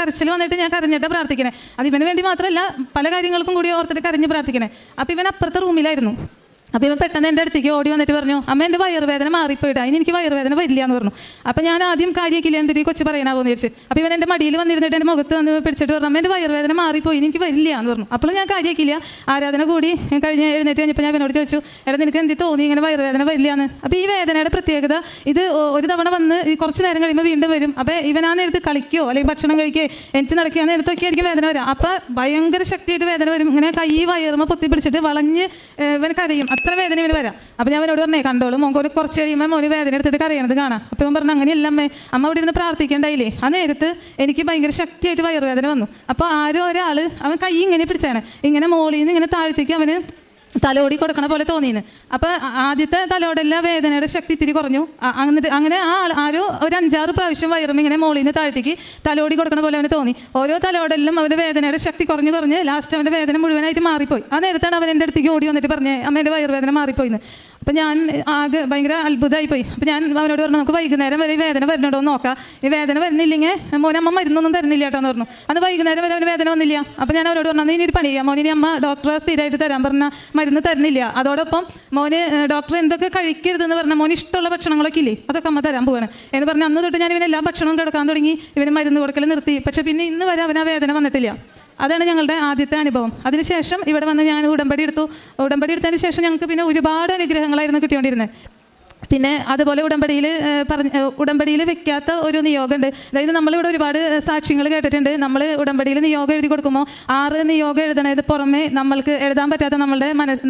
കരച്ചിൽ വന്നിട്ട് ഞാൻ കരഞ്ഞിട്ട് പ്രാർത്ഥിക്കണേ. അത് ഇവന് വേണ്ടി മാത്രമല്ല, പല കാര്യങ്ങൾക്കും കൂടി ഓർത്തിട്ട് കരഞ്ഞ് പ്രാർത്ഥിക്കണേ. അപ്പോൾ ഇവൻ അപ്പുറത്തെ റൂമിലായിരുന്നു. അപ്പോൾ ഇവൻ പെട്ടെന്ന് എൻ്റെ അടുത്തേക്ക് ഓടി വന്നിട്ട് പറഞ്ഞു, അമ്മ എൻ്റെ വയറുവേദന മാറിപ്പോയിട്ട് അതിന് എനിക്ക് വയറുവേദന വരില്ല എന്ന് പറഞ്ഞു. അപ്പോൾ ഞാൻ ആദ്യം കാര്യമാക്കില്ല, എന്തിനീ കൊച്ചു പറയാനാവോന്ന് ചോദിച്ചു. അപ്പോൾ ഇവൻ എൻ്റെ മടിയിൽ വന്നിരുന്നിട്ട് എൻ്റെ മുഖത്ത് വന്ന് പിടിച്ചിട്ട് പറഞ്ഞു, അമ്മ എൻ്റെ വയറുവേദന മാറിപ്പോയി എനിക്ക് വരില്ല എന്ന് പറഞ്ഞു. അപ്പോൾ ഞാൻ കാര്യമാക്കില്ല. ആരാധന കൂടി കഴിഞ്ഞ് എഴുന്നേറ്റ് കഴിഞ്ഞപ്പോൾ ഞാൻ ഇവനോട് ചോദിച്ചു, എടാ നിനക്ക് എന്ത് തോന്നി ഇങ്ങനെ വയറുവേദന വരില്ല എന്ന്. അപ്പോൾ ഈ വേദനയുടെ പ്രത്യേകത ഇത് ഒരു തവണ വന്ന് കുറച്ച് നേരം കഴിയുമ്പോൾ വീണ്ടും വരും. അപ്പോൾ ഇവൻ ആ നേരത്ത് കളിക്കുകയോ അല്ലെങ്കിൽ ഭക്ഷണം കഴിക്കുകയോ എനിക്ക് നടക്കുക ആ നേരത്തൊക്കെ ആയിരിക്കും വേദന വരാം. അപ്പോൾ ഭയങ്കര ശക്തിയായിട്ട് വേദന വരും. ഇങ്ങനെ കൈ വയറുമ്പോൾ പൊത്തി പിടിച്ചിട്ട് വളഞ്ഞ് ഇവൻ കരയും. അത്ര വേദന ഇവന് വരാം. അപ്പോൾ ഞാൻ അവനോട് പറഞ്ഞേ, കണ്ടോളും മോൻ കുറച്ച് കഴിയുമ്പോൾ മോന് വേദന എടുത്തിട്ട് കരയണത് കാണാം. അപ്പോൾ ഇവൻ പറഞ്ഞു, അങ്ങനെയല്ല അമ്മ ഇവിടെ ഇരുന്ന് പ്രാർത്ഥിക്കേണ്ടായില്ലേ. ആ നേരത്ത് എനിക്ക് ഭയങ്കര ശക്തിയായിട്ട് വയറുവേദന വന്നു. അപ്പോൾ ആരോ ഒരാൾ അവൻ കൈ ഇങ്ങനെ പിടിച്ചാണ്, ഇങ്ങനെ മോളിൽ നിന്ന് ഇങ്ങനെ താഴ്ത്തേക്ക് അവന് തലോടി കൊടുക്കണ പോലെ തോന്നിയെന്ന്. അപ്പോൾ ആദ്യത്തെ തലോടെല്ലാം വേദനയുടെ ശക്തി ഇത്തിരി കുറഞ്ഞു. എന്നിട്ട് അങ്ങനെ ആരോ ഒരു 5-6 പ്രാവശ്യം വയറും ഇങ്ങനെ മോളിൽ നിന്ന് താഴ്ത്തേക്ക് തലോടി കൊടുക്കണ പോലെ അവന് തോന്നി. ഓരോ തലോടെല്ലാം അവൻ്റെ വേദനയുടെ ശക്തി കുറഞ്ഞ് ലാസ്റ്റ് അവൻ്റെ വേദന മുഴുവനായിട്ട് മാറിപ്പോയി. ആ നേരത്താണ് അവൻ എൻ്റെ അടുത്തേക്ക് ഓടി വന്നിട്ട് പറഞ്ഞേ, അമ്മേൻ്റെ വയറുവേദന മാറിപ്പോയിന്ന്. അപ്പോൾ ഞാൻ ആകെ ഭയങ്കര അത്ഭുതമായിപ്പോയി. അപ്പോൾ ഞാൻ അവനോട് പറഞ്ഞു, നമുക്ക് വൈകുന്നേരം വരെ വേദന വരുന്നുണ്ടോ എന്ന് നോക്കാം. ഈ വേദന വരുന്നില്ലെങ്കിൽ മോനമ്മ മരുന്നൊന്നും തരുന്നില്ല കേട്ടോ എന്ന് പറഞ്ഞു. അത് വൈകുന്നേരം വരെ അവന് വേദന വന്നില്ല. അപ്പോൾ ഞാൻ അവരോട് പറഞ്ഞു, ഇനി ഒരു പണി ചെയ്യാം, മോനിനി അമ്മ ഡോക്ടറെ സ്ഥിരമായിട്ട് തരാൻ പറഞ്ഞാൽ മരുന്ന് തരുന്നില്ല. അതോടൊപ്പം മോന് ഡോക്ടർ എന്തൊക്കെ കഴിക്കരുതെന്ന് പറഞ്ഞാൽ മോന് ഇഷ്ടമുള്ള ഭക്ഷണങ്ങളൊക്കെ ഇല്ലേ അതൊക്കെ അമ്മ തരാൻ പോവാണ് എന്ന് പറഞ്ഞാൽ അന്ന് തൊട്ട് ഞാൻ ഇവനെല്ലാം ഭക്ഷണവും കിടക്കാൻ തുടങ്ങി. ഇവന് മരുന്ന് കൊടുക്കൽ നിർത്തി. പക്ഷേ പിന്നെ ഇന്ന് വരെ അവന് ആ വേദന വന്നിട്ടില്ല. അതാണ് ഞങ്ങളുടെ ആദ്യത്തെ അനുഭവം. അതിനുശേഷം ഇവിടെ വന്ന് ഞാൻ ഉടമ്പടി എടുത്തു. ഉടമ്പടി എടുത്തതിന് ശേഷം ഞങ്ങൾക്ക് പിന്നെ ഒരുപാട് അനുഗ്രഹങ്ങളായിരുന്നു കിട്ടിക്കൊണ്ടിരുന്നത്. പിന്നെ അതുപോലെ ഉടമ്പടിയിൽ വെക്കാത്ത ഒരു നിയോഗമുണ്ട്. അതായത് നമ്മളിവിടെ ഒരുപാട് സാക്ഷ്യങ്ങൾ കേട്ടിട്ടുണ്ട്. നമ്മൾ ഉടമ്പടിയിൽ നിയോഗം എഴുതി കൊടുക്കുമ്പോൾ 6 നിയോഗം എഴുതണത് പുറമെ നമ്മൾക്ക് എഴുതാൻ പറ്റാത്ത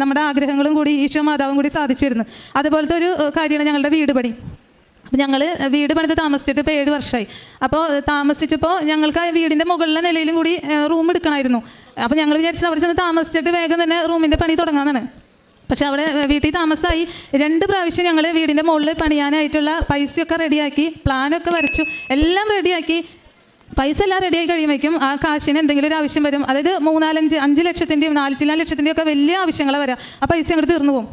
നമ്മുടെ ആഗ്രഹങ്ങളും കൂടി ഈശോ മാതാവും കൂടി സാധിച്ചിരുന്നു. അതുപോലത്തെ ഒരു കാര്യമാണ് ഞങ്ങളുടെ വീട് പണി. അപ്പോൾ ഞങ്ങൾ വീട് പണിത് താമസിച്ചിട്ട് ഇപ്പോൾ 7 വർഷമായി. അപ്പോൾ താമസിച്ചപ്പോൾ ഞങ്ങൾക്ക് ആ വീടിൻ്റെ മുകളിലെ നിലയിലും കൂടി റൂം എടുക്കണമായിരുന്നു. അപ്പോൾ ഞങ്ങൾ വിചാരിച്ചത് അവിടെ ചെന്ന് താമസിച്ചിട്ട് വേഗം തന്നെ റൂമിൻ്റെ പണി തുടങ്ങാമെന്നാണ്. പക്ഷെ അവിടെ വീട്ടിൽ താമസമായി 2 പ്രാവശ്യം ഞങ്ങൾ വീടിൻ്റെ മുകളിൽ പണിയാനായിട്ടുള്ള പൈസയൊക്കെ റെഡിയാക്കി, പ്ലാനൊക്കെ വരച്ചു, എല്ലാം റെഡിയാക്കി. പൈസ എല്ലാം റെഡിയായി കഴിയുമ്പോഴേക്കും ആ കാശിന് എന്തെങ്കിലും ഒരു ആവശ്യം വരും. അതായത് 3-5 ലക്ഷത്തിൻ്റെയും 4 ലക്ഷത്തിൻ്റെയും ഒക്കെ വലിയ ആവശ്യങ്ങളെ വരാം. ആ പൈസ അങ്ങോട്ട് തീർന്നു പോകും.